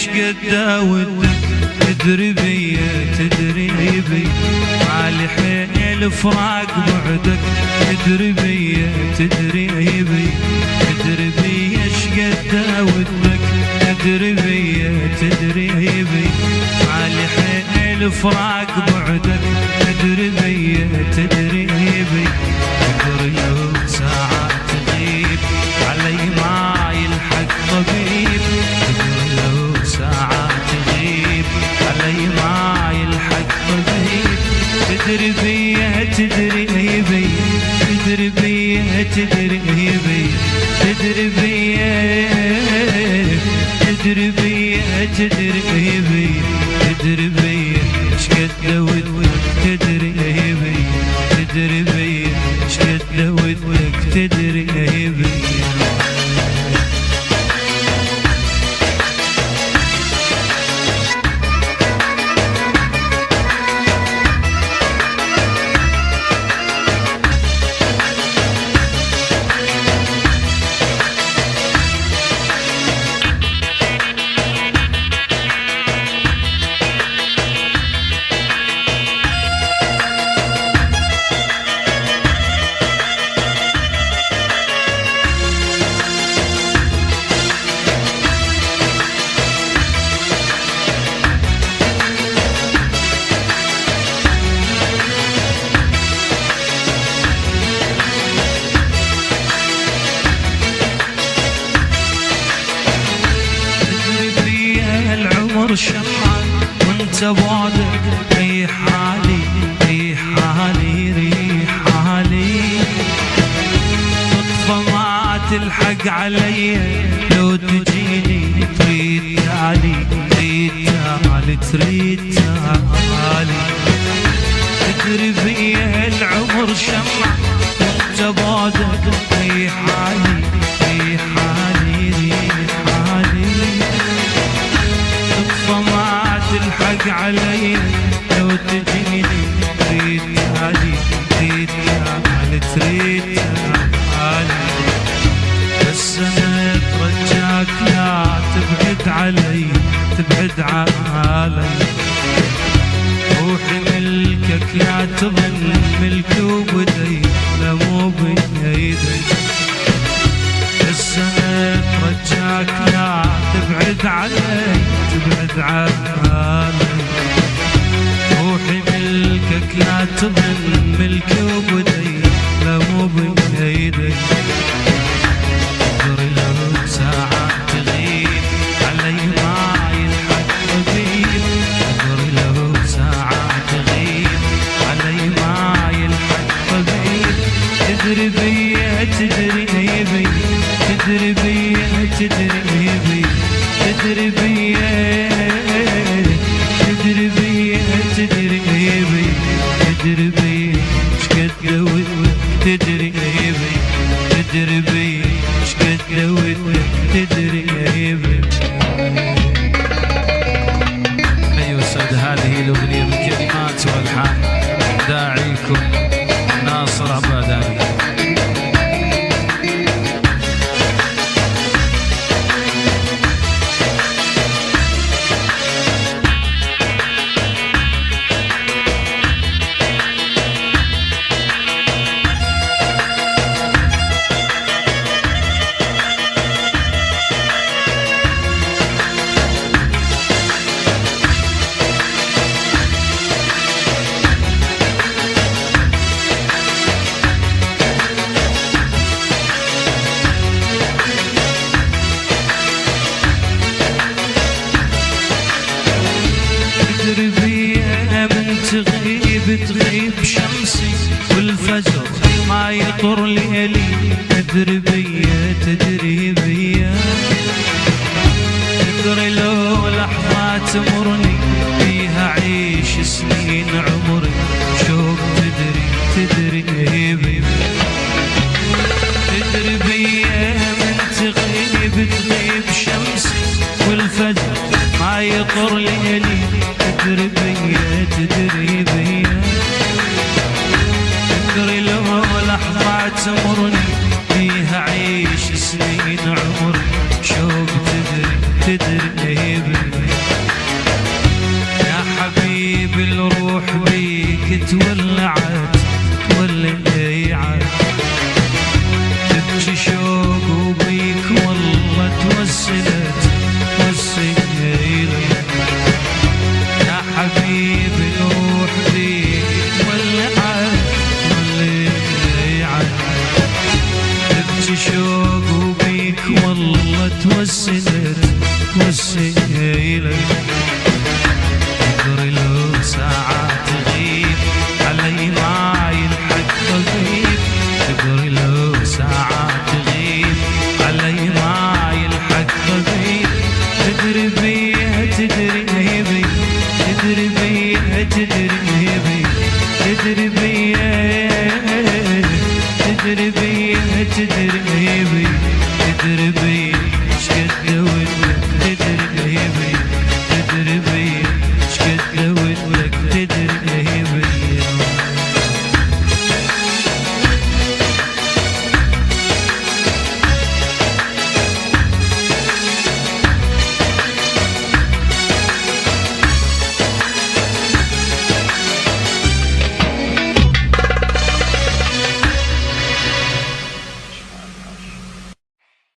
شقد ودك تدري بيا تدري بي مالي حيل فراق بعدك تدري بيا تدري بي تدري بيا شقد ودك تدري بيا تدري بي مالي حيل فراق بعدك تدري بيا تدري بي تدري لو ساعة تغيب علي ما يلحق طبيب تدري لو ساعة تغيب علي ما يلحق طبيب تدري بيا تدري بي تدري بيا تدري بي تدري بيا تدري بيا تدري بي تدري بيا شقد ودك تدري بي تدري بيا شقد ودك تدري بي شمعان وانت بعدك ريح حالي ريح حالي ريح حالي صدفة ما تلحق علي لو تجيني تريد تعالي تريد تعالي تريد تعالي تدري بيا العمر شمع وانت بعدك ريح حالي ريح حالي ريح حالي ما تلحق علي لو تجيني تريد تعالي تريد تعالي تريد تعالي بس انا اترجاك لا تبعد علي تبعد علي روحي ملكك لا تظل ملك وبدي لا مو بيدي بس انا اترجاك لا تبعد علي تبعد علي روحي ملكك لا تظل ملكي وبدي لا مو بيدي تدري لو ساعة تغيب علي ما يلحق طبيب تدري لو ساعة تغيب علي ما يلحق طبيب تدري بيا تدري بي تدري بيا تدري بي تدري بيا تدري بيا تدري بي تدري بيا شقد ودك تدري بي تدري بيا شقد ودك تدري بي. أيها السادة هذه الأغنية من كلمات والحان داعيكم ناصر عباداني. تغيب شمسي والفجر ما يطر ليلي تدري بيا تدري بيا تدري لو لحظة تمرني فيها عيش سنين عمري شوق تدري تدري بيا تدري بيا من تغيب شمسي والفجر ما يطر ليلي تدري بيا تدري بيا تدري لو لحظة تمرني فيها عيش سنين العمر شوق تدري يا حبيبي الروح بيك تولعت تبكي شوق وبيك والله توسلت يا حبيبي الروح بيك تولعت تبكي شوق وبيك والله توسلت تدري لو ساعة تغيب علي ما يلحق طبيب تدري لو ساعة تغيب علي ما يلحق طبيب تدري بيها تدري بيها تدري بيها تدري بيها تدري بيها تدري بيها